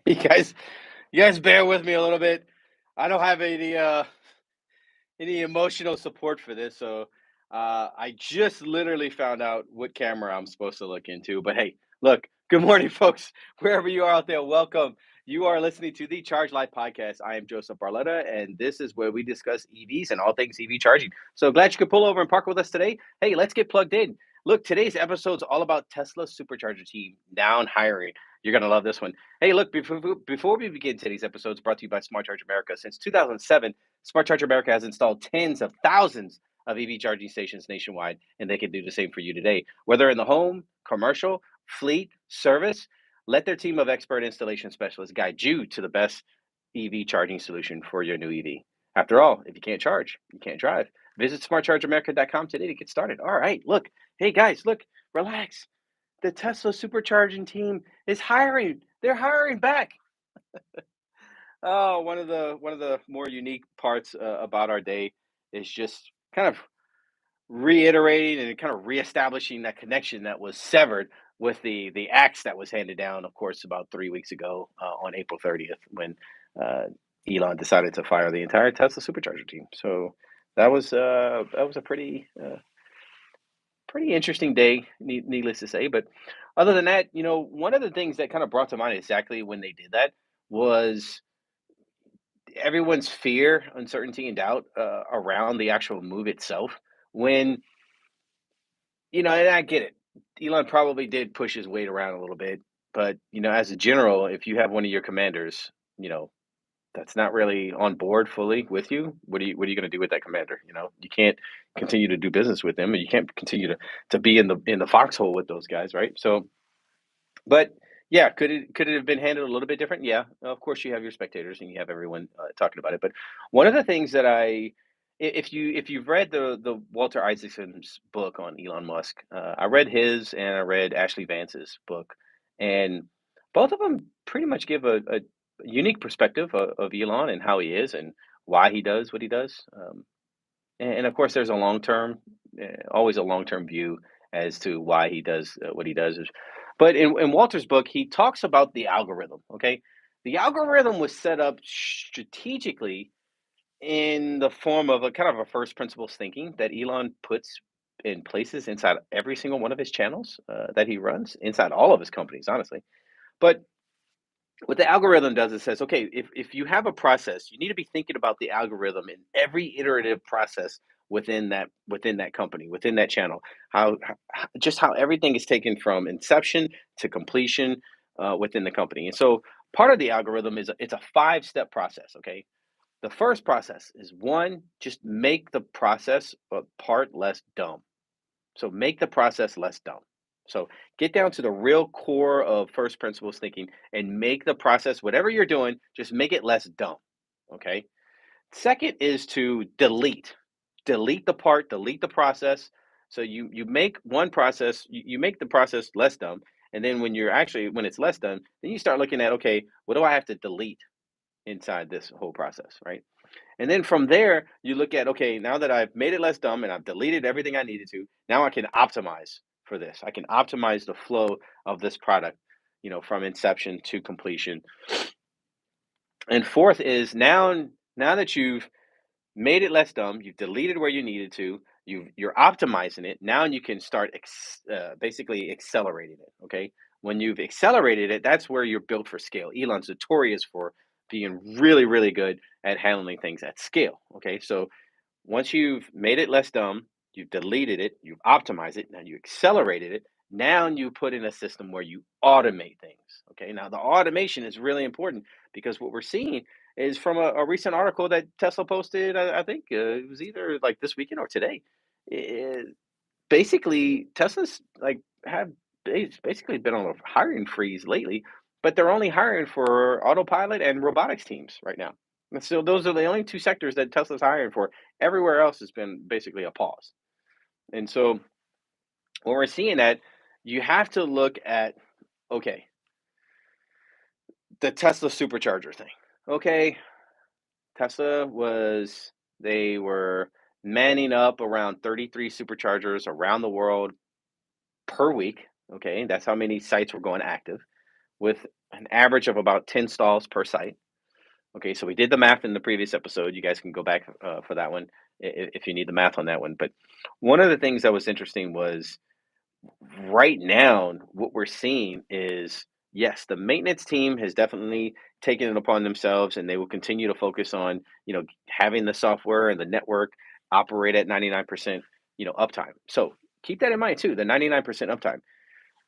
You guys, you guys bear with me a little bit. I don't have any emotional support for this, so I just literally found out what camera I'm supposed to look into. But hey, look, good morning, folks. Wherever you are out there, welcome. You are listening to the Charge Life podcast. I am Joseph Barletta, and this is where we discuss EVs and all things EV charging. So glad you could pull over and park with us today. Hey, let's get plugged in. Look, today's episode is all about Tesla's Supercharger team down hiring. You're gonna love this one. Hey, look, before we begin today's episode, it's brought to you by Smart Charge America. Since 2007, Smart Charge America has installed tens of thousands of EV charging stations nationwide, and they can do the same for you today. Whether in the home, commercial, fleet, service, let their team of expert installation specialists guide you to the best EV charging solution for your new EV. After all, if you can't charge, you can't drive. Visit smartchargeamerica.com today to get started. All right, look, hey guys, look, relax. The Tesla supercharging team is hiring. They're hiring back. Oh, one of the more unique parts about our day is just kind of reiterating and kind of reestablishing that connection that was severed with the axe that was handed down, of course, about 3 weeks ago on April 30th when uh, Elon decided to fire the entire Tesla supercharger team. So that was a pretty interesting day, needless to say. But other than that, one of the things that kind of brought to mind exactly when they did that was everyone's fear, uncertainty, and doubt around the actual move itself. When and I get it. Elon probably did push his weight around a little bit, but as a general, if you have one of your commanders, you know, that's not really on board fully with you, what are you going to do with that commander? You can't continue to do business with them, and you can't continue to be in the foxhole with those guys, right? So, but yeah, could it have been handled a little bit different? Yeah, of course you have your spectators and you have everyone talking about it. But one of the things that if you've read the Walter Isaacson's book on Elon Musk, I read his and I read Ashley Vance's book, and both of them pretty much give a unique perspective of Elon and how he is and why he does what he does. And of course, there's a always a long term view as to why he does what he does. But in Walter's book, he talks about the algorithm. Okay, the algorithm was set up strategically in the form of a kind of a first principles thinking that Elon puts in places inside every single one of his channels that he runs, inside all of his companies, honestly. But what the algorithm does is says, okay, if you have a process, you need to be thinking about the algorithm in every iterative process within that company, within that channel. Just how everything is taken from inception to completion within the company. And so part of the algorithm it's a 5-step process. Okay, the first process is one, just make the process part less dumb. So make the process less dumb. So get down to the real core of first principles thinking and make the process, whatever you're doing, just make it less dumb. Okay. Second is to delete. Delete the process. So you make one process, you make the process less dumb. And then when it's less dumb, then you start looking at, okay, what do I have to delete inside this whole process, right? And then from there, you look at, okay, now that I've made it less dumb and I've deleted everything I needed to, now I can optimize for this. I can optimize the flow of this product, from inception to completion. And fourth is now that you've made it less dumb, you've deleted where you needed to, you're optimizing it. Now you can start basically accelerating it. Okay, when you've accelerated it, that's where you're built for scale. Elon's notorious for being really, really good at handling things at scale. Okay, so once you've made it less dumb, you've deleted it, you've optimized it, now you accelerated it. Now you put in a system where you automate things. Okay, now the automation is really important because what we're seeing is from a recent article that Tesla posted. I think it was either like this weekend or today. It, basically, Tesla's like have basically been on a hiring freeze lately, but they're only hiring for autopilot and robotics teams right now. And so those are the only two sectors that Tesla's hiring for. Everywhere else has been basically a pause. And so when we're seeing that, you have to look at, okay, the Tesla supercharger thing. Okay, they were manning up around 33 superchargers around the world per week. Okay, that's how many sites were going active. with an average of about 10 stalls per site. Okay, so we did the math in the previous episode. You guys can go back for that one if you need the math on that one. But one of the things that was interesting was right now, what we're seeing is yes, the maintenance team has definitely taken it upon themselves, and they will continue to focus on having the software and the network operate at 99% uptime. So keep that in mind too. The 99% uptime.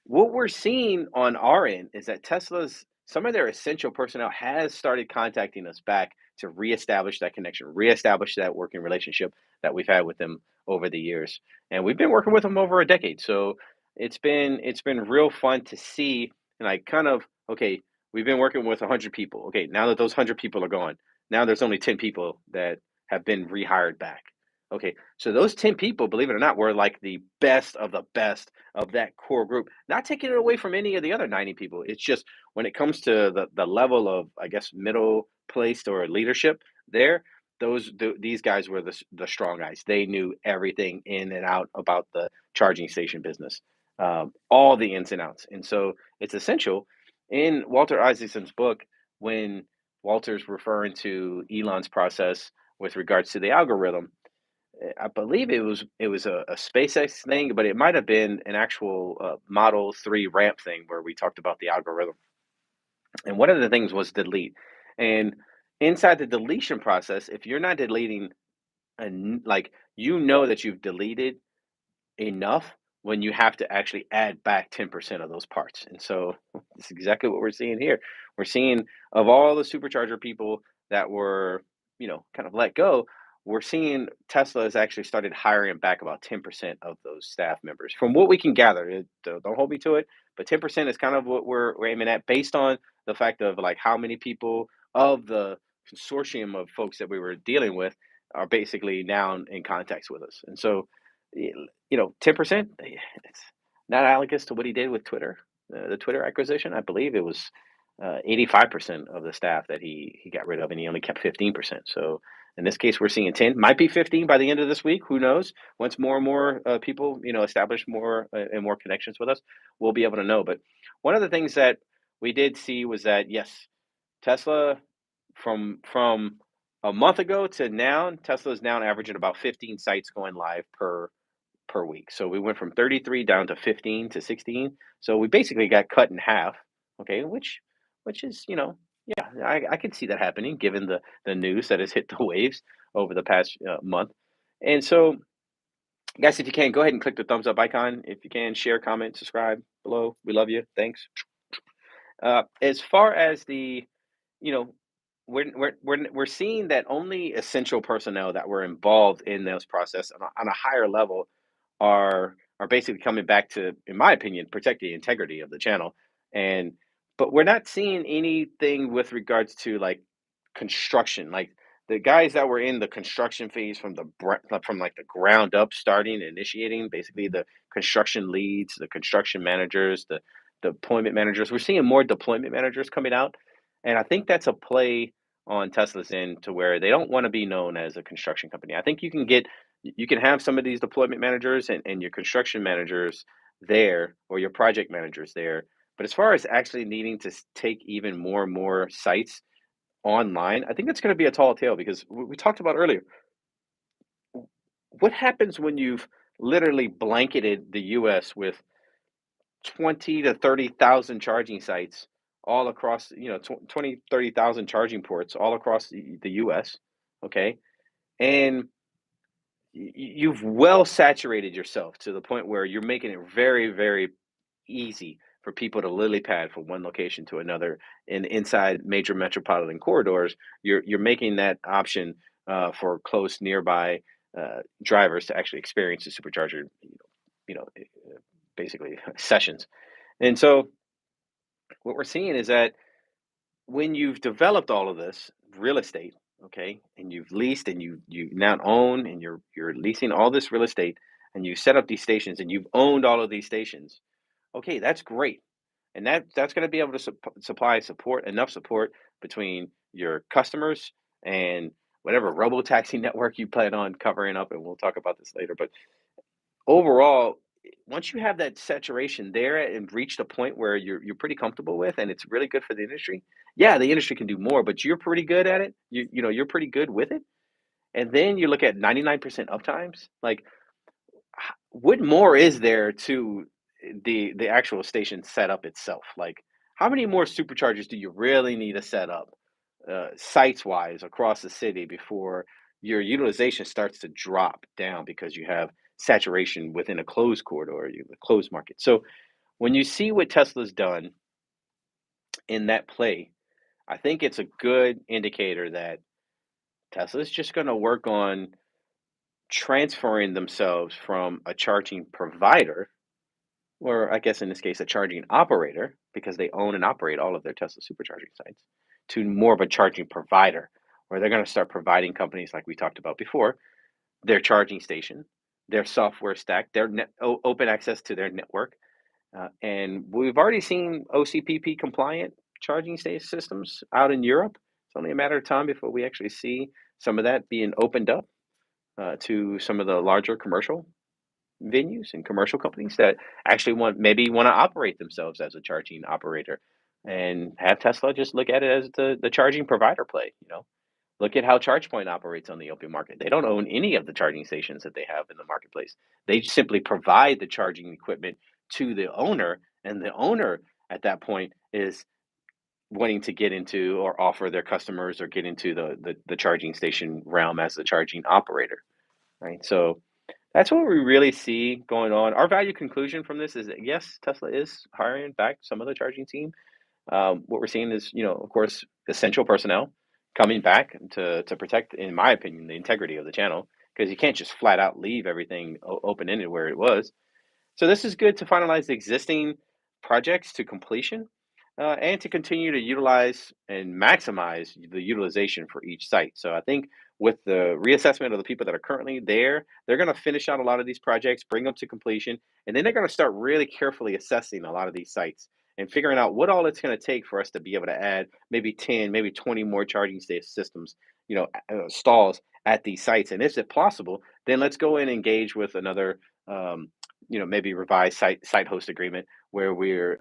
What we're seeing on our end is that Tesla's some of their essential personnel has started contacting us back to reestablish that connection, reestablish that working relationship that we've had with them over the years. And we've been working with them over a decade. So it's been real fun to see and like kind of okay, we've been working with 100 people. Okay, now that those 100 people are gone, now there's only 10 people that have been rehired back. Okay, so those 10 people, believe it or not, were like the best of that core group. Not taking it away from any of the other 90 people. It's just when it comes to the level of, I guess, middle placed or leadership there, these guys were the strong guys. They knew everything in and out about the charging station business, all the ins and outs. And so it's essential in Walter Isaacson's book when Walter's referring to Elon's process with regards to the algorithm. I believe it was a SpaceX thing, but it might have been an actual Model 3 ramp thing where we talked about the algorithm. And one of the things was delete. And inside the deletion process, if you're not deleting, like that you've deleted enough when you have to actually add back 10% of those parts. And so that's exactly what we're seeing here. We're seeing of all the supercharger people that were, kind of let go, we're seeing Tesla has actually started hiring back about 10% of those staff members. From what we can gather, don't hold me to it, but 10% is kind of what we're aiming at based on the fact of like how many people of the consortium of folks that we were dealing with are basically now in contacts with us. And so 10%, it's not analogous to what he did with Twitter, the Twitter acquisition. I believe it was 85% of the staff that he got rid of, and he only kept 15%. So in this case, we're seeing 10, might be 15 by the end of this week. Who knows? Once more and more people, establish more and more connections with us, we'll be able to know. But one of the things that we did see was that yes, Tesla from a month ago to now, Tesla is now averaging about 15 sites going live per week. So we went from 33 down to 15 to 16. So we basically got cut in half. Okay, which is yeah, I could see that happening given the news that has hit the waves over the past month. And so, guys, if you can, go ahead and click the thumbs up icon. If you can, share, comment, subscribe below. We love you. Thanks. As far as you know, we're seeing that only essential personnel that were involved in this process on a higher level are basically coming back to, in my opinion, protect the integrity of the channel. And but we're not seeing anything with regards to like construction, like the guys that were in the construction phase from like the ground up, starting and initiating, basically the construction leads, the construction managers, the deployment managers. We're seeing more deployment managers coming out, and I think that's a play on Tesla's end to where they don't want to be known as a construction company. I think you can have some of these deployment managers and your construction managers there or your project managers there. But as far as actually needing to take even more and more sites online, I think that's going to be a tall tale because we talked about earlier. What happens when you've literally blanketed the US with 20 to 30,000 charging sites all across, 20, 30,000 charging ports all across the US, okay? And you've well saturated yourself to the point where you're making it very, very easy for people to lily pad from one location to another. And inside major metropolitan corridors, you're making that option for close nearby drivers to actually experience the supercharger, basically sessions. And so what we're seeing is that when you've developed all of this real estate, okay, and you've leased and you now own and you're leasing all this real estate and you set up these stations and you've owned all of these stations, okay, that's great. And that's going to be able to supply support, enough support between your customers and whatever robotaxi network you plan on covering up, and we'll talk about this later. But overall, once you have that saturation there and reached a point where you're pretty comfortable with, and it's really good for the industry, yeah, the industry can do more, but you're pretty good at it. You're pretty good with it. And then you look at 99% uptimes. Like, what more is there to the actual station setup itself? Like, how many more superchargers do you really need to set up, sites wise across the city before your utilization starts to drop down because you have saturation within a closed corridor, a closed market? So when you see what Tesla's done in that play, I think it's a good indicator that Tesla's just going to work on transferring themselves from a charging provider, or I guess in this case, a charging operator, because they own and operate all of their Tesla supercharging sites, to more of a charging provider, where they're going to start providing companies like we talked about before, their charging station, their software stack, their open access to their network. And we've already seen OCPP compliant charging station systems out in Europe. It's only a matter of time before we actually see some of that being opened up to some of the larger commercial venues and commercial companies that actually want to operate themselves as a charging operator, and have Tesla just look at it as the charging provider play. Look at how ChargePoint operates on the open market. They don't own any of the charging stations that they have in the marketplace. They simply provide the charging equipment to the owner, and the owner at that point is wanting to get into or offer their customers or get into the charging station realm as the charging operator, right? So that's what we really see going on. Our value conclusion from this is that yes, Tesla is hiring back some of the charging team. What we're seeing is, of course, essential personnel coming back to protect, in my opinion, the integrity of the channel, because you can't just flat out leave everything open ended where it was. So this is good to finalize the existing projects to completion, and to continue to utilize and maximize the utilization for each site. So I think with the reassessment of the people that are currently there, they're going to finish out a lot of these projects, bring them to completion, and then they're going to start really carefully assessing a lot of these sites and figuring out what all it's going to take for us to be able to add maybe 10, maybe 20 more charging systems, stalls at these sites. And if it's possible, then let's go in and engage with another maybe revised site host agreement where we're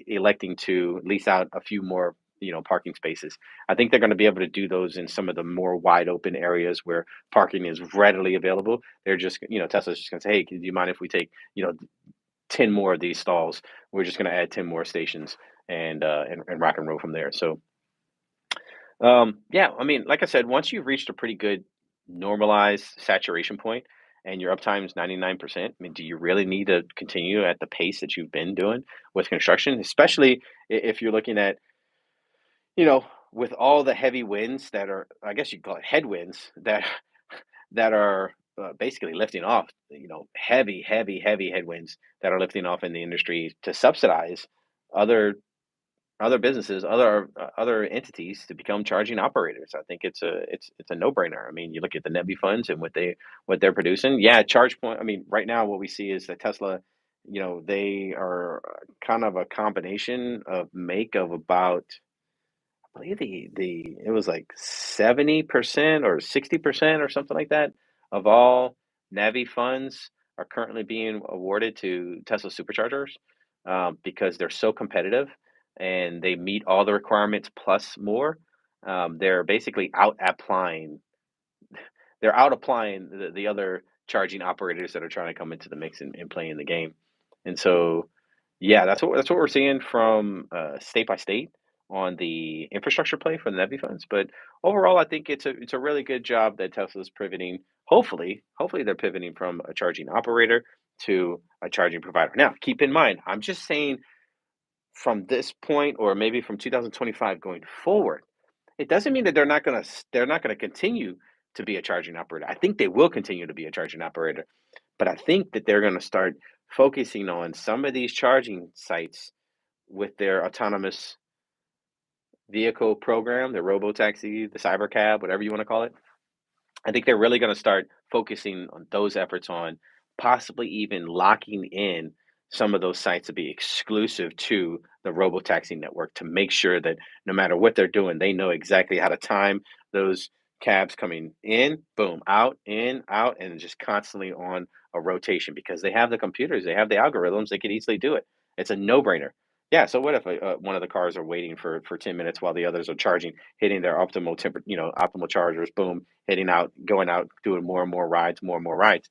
electing to lease out a few more parking spaces. I think they're going to be able to do those in some of the more wide open areas where parking is readily available. They're just Tesla's just going to say, hey, do you mind if we take 10 more of these stalls? We're just going to add 10 more stations and rock and roll from there. So yeah, I mean, like I said, once you've reached a pretty good normalized saturation point and your uptime is 99%, I mean, do you really need to continue at the pace that you've been doing with construction? Especially if you're looking at, you know, with all the heavy winds that are, I guess you call it headwinds, that are basically lifting off, heavy, heavy, heavy headwinds that are lifting off in the industry to subsidize other businesses, other entities to become charging operators. I think it's a no-brainer. I mean, you look at the NEVI funds and what they're producing. Yeah, ChargePoint. I mean, right now what we see is that Tesla, they are kind of a combination of make of about, I believe the it was like 70% or 60% or something like that of all NEVI funds are currently being awarded to Tesla superchargers, because they're so competitive and they meet all the requirements plus more. They're basically out applying. They're out applying the other charging operators that are trying to come into the mix and play in the game. And so, yeah, that's what we're seeing from state by state on the infrastructure play for the NEVI funds. But overall, I think it's a really good job that Tesla's pivoting. Hopefully they're pivoting from a charging operator to a charging provider. Now, keep in mind, I'm just saying from this point or maybe from 2025 going forward, it doesn't mean that they're not gonna continue to be a charging operator. I think they will continue to be a charging operator, but I think that they're gonna start focusing on some of these charging sites with their autonomous vehicle program, the Robotaxi, the Cybercab, whatever you want to call it. I think they're really going to start focusing on those efforts on possibly even locking in some of those sites to be exclusive to the Robotaxi network, to make sure that no matter what they're doing, they know exactly how to time those cabs coming in, boom, out, in, out, and just constantly on a rotation because they have the computers, they have the algorithms, they could easily do it. It's a no-brainer. Yeah, so what if one of the cars are waiting for 10 minutes while the others are charging, hitting their optimal optimal chargers, boom, hitting out, going out, doing more and more rides, more and more rides.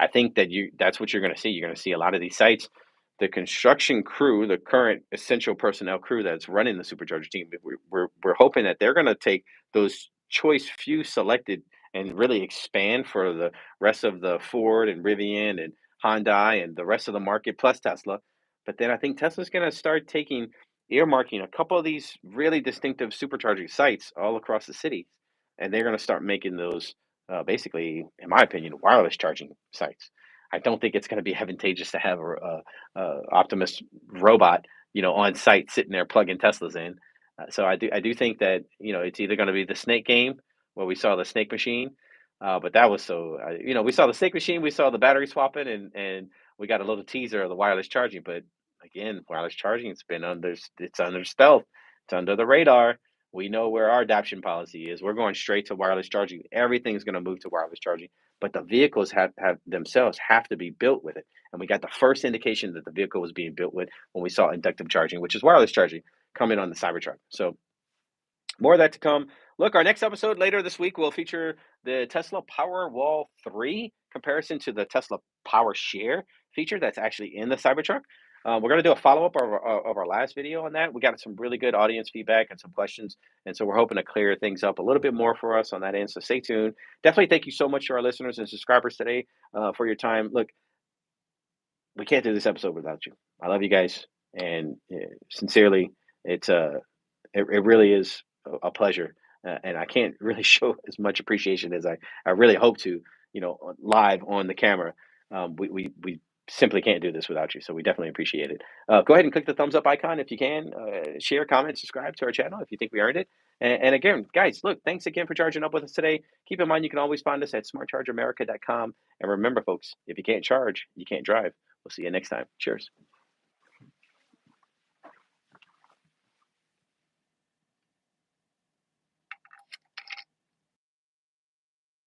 I think that's what you're going to see. You're going to see a lot of these sites. The construction crew, the current essential personnel crew that's running the supercharger team, we're hoping that they're going to take those choice few selected and really expand for the rest of the Ford and Rivian and Hyundai and the rest of the market plus Tesla. But then I think Tesla's going to start taking earmarking a couple of these really distinctive supercharging sites all across the city, and they're going to start making those basically, in my opinion, wireless charging sites. I don't think it's going to be advantageous to have a Optimus robot, on site sitting there plugging Teslas in. So I do think that it's either going to be the snake game where we saw the snake machine, but that was so we saw the snake machine, we saw the battery swapping, and we got a little teaser of the wireless charging. But again, wireless charging, it's under stealth, it's under the radar. We know where our adoption policy is. We're going straight to wireless charging. Everything's going to move to wireless charging, but the vehicles have themselves have to be built with it. And we got the first indication that the vehicle was being built with when we saw inductive charging, which is wireless charging, coming on the Cybertruck. So more of that to come. Look, our next episode later this week will feature the Tesla Powerwall 3 comparison to the Tesla Power Share feature that's actually in the Cybertruck. We're going to do a follow-up of our last video on that. We got some really good audience feedback and some questions, and so we're hoping to clear things up a little bit more for us on that end, so stay tuned. Definitely thank you so much to our listeners and subscribers today for your time. Look, we can't do this episode without you. I love you guys, and sincerely, it really is a pleasure, and I can't really show as much appreciation as I really hope to, live on the camera. We simply can't do this without you, so we definitely appreciate it. Go ahead and click the thumbs up icon if you can. Share, comment, subscribe to our channel if you think we earned it. And again, guys, look, thanks again for charging up with us today. Keep in mind, you can always find us at smartchargeramerica.com. And remember, folks, if you can't charge, you can't drive. We'll see you next time. Cheers.